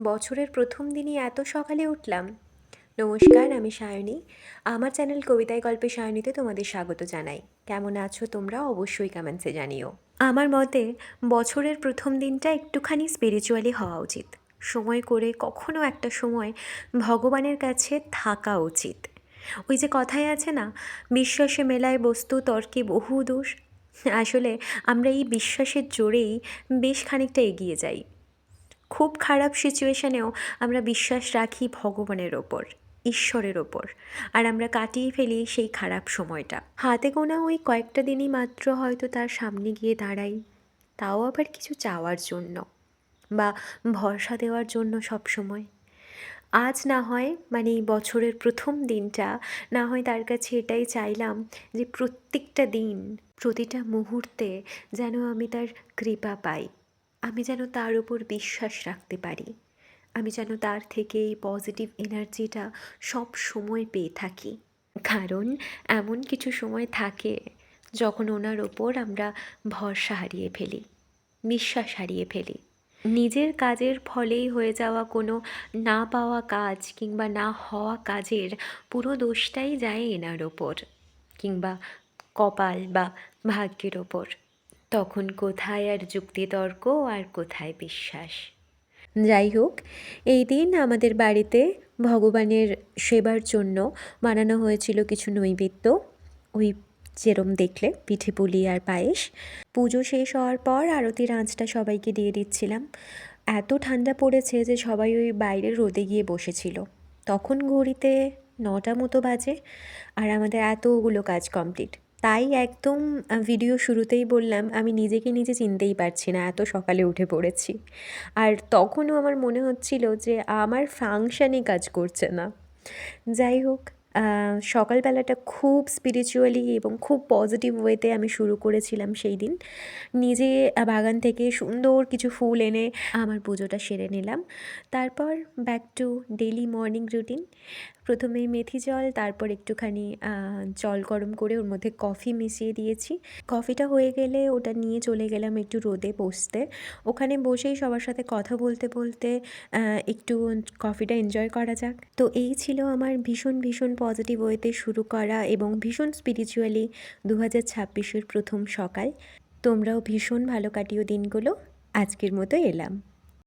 বছরের প্রথম দিনই এত সকালে উঠলাম। নমস্কার, আমি সায়নী। আমার চ্যানেল কবিতায় গল্পে সায়নীতে তোমাদের স্বাগত জানাই। কেমন আছো তোমরা? অবশ্যই কমেন্টসে জানিও। আমার মতে বছরের প্রথম দিনটা একটুখানি স্পিরিচুয়ালি হওয়া উচিত। সময় করে কখনো একটা সময় ভগবানের কাছে থাকা উচিত। ওই যে কথায় আছে না, বিশ্বাসে মেলায় বস্তু তর্কে বহু দোষ। আসলে আমরা এই বিশ্বাসের জোরেই বেশ খানিকটা এগিয়ে যাই। খুব খারাপ সিচুয়েশনেও আমরা বিশ্বাস রাখি ভগবানের ওপর, ঈশ্বরের ওপর। আর আমরা কাটিয়ে ফেলি সেই খারাপ সময়টা। হাতে গোনা ওই কয়েকটা দিনই মাত্র হয়তো তার সামনে গিয়ে দাঁড়াই, তাও আবার কিছু চাওয়ার জন্য বা ভরসা দেওয়ার জন্য সব সময়। আজ না হয় মানে এই বছরের প্রথম দিনটা না হয় তার কাছে এটাই চাইলাম যে প্রত্যেকটা দিন, প্রতিটা মুহূর্তে যেন আমি তার কৃপা পাই। আমি যেন তার উপর বিশ্বাস রাখতে পারি। আমি যেন তার থেকে এই পজিটিভ এনার্জিটা সব সময় পেয়ে থাকি। কারণ এমন কিছু সময় থাকে যখন ওনার ওপর আমরা ভরসা হারিয়ে ফেলি, বিশ্বাস হারিয়ে ফেলি। নিজের কাজের ফলেই হয়ে যাওয়া কোনো না পাওয়া কাজ কিংবা না হওয়া কাজের পুরো দোষটাই যায় এনার ওপর, কিংবা কপাল বা ভাগ্যের ওপর। তখন কোথায় আর যুক্তিতর্ক আর কোথায় বিশ্বাস? যাই হোক, এই দিন আমাদের বাড়িতে ভগবানের সেবার জন্য বানানো হয়েছিল কিছু নৈবেদ্য। ওই যেরম দেখলে, পিঠে পুলি আর পায়েস। পুজো শেষ হওয়ার পর আরতির আঁচটা সবাইকে দিয়ে দিচ্ছিলাম। এত ঠান্ডা পড়েছে যে সবাই ওই বাইরে রোদে গিয়ে বসেছিল। তখন ঘড়িতে 9টা মতো বাজে, আর আমাদের এতগুলো কাজ কমপ্লিট। তাই একদম ভিডিও শুরুতেই বললাম আমি নিজেকে নিজে চিনতেই পারছি না, এত সকালে উঠে পড়েছি। আর তখনও আমার মনে হচ্ছিল যে আমার ফাংশনই কাজ করছে না। যাই হোক, সকালবেলাটা খুব স্পিরিচুয়ালি এবং খুব পজিটিভ ওয়েতে আমি শুরু করেছিলাম সেই দিন। নিজে বাগান থেকে সুন্দর কিছু ফুল এনে আমার পুজোটা সেরে নিলাম। তারপর back to daily morning routine. প্রথমে মেথি জল, তারপর একটুখানি জল গরম করে ওর মধ্যে কফি মিশিয়ে দিয়েছি। কফিটা হয়ে গেলে ওটা নিয়ে চলে গেলাম একটু রোদে বসতে। ওখানে বসেই সবার সাথে কথা বলতে বলতে একটু কফিটা এনজয় করা যাক। তো এই ছিল আমার ভীষণ ভীষণ পজিটিভ ওয়েতে শুরু করা এবং ভীষণ স্পিরিচুয়ালি 2026-এর প্রথম সকাল। তোমরাও ভীষণ ভালো কাটিও দিনগুলো। আজকের মতো এলাম।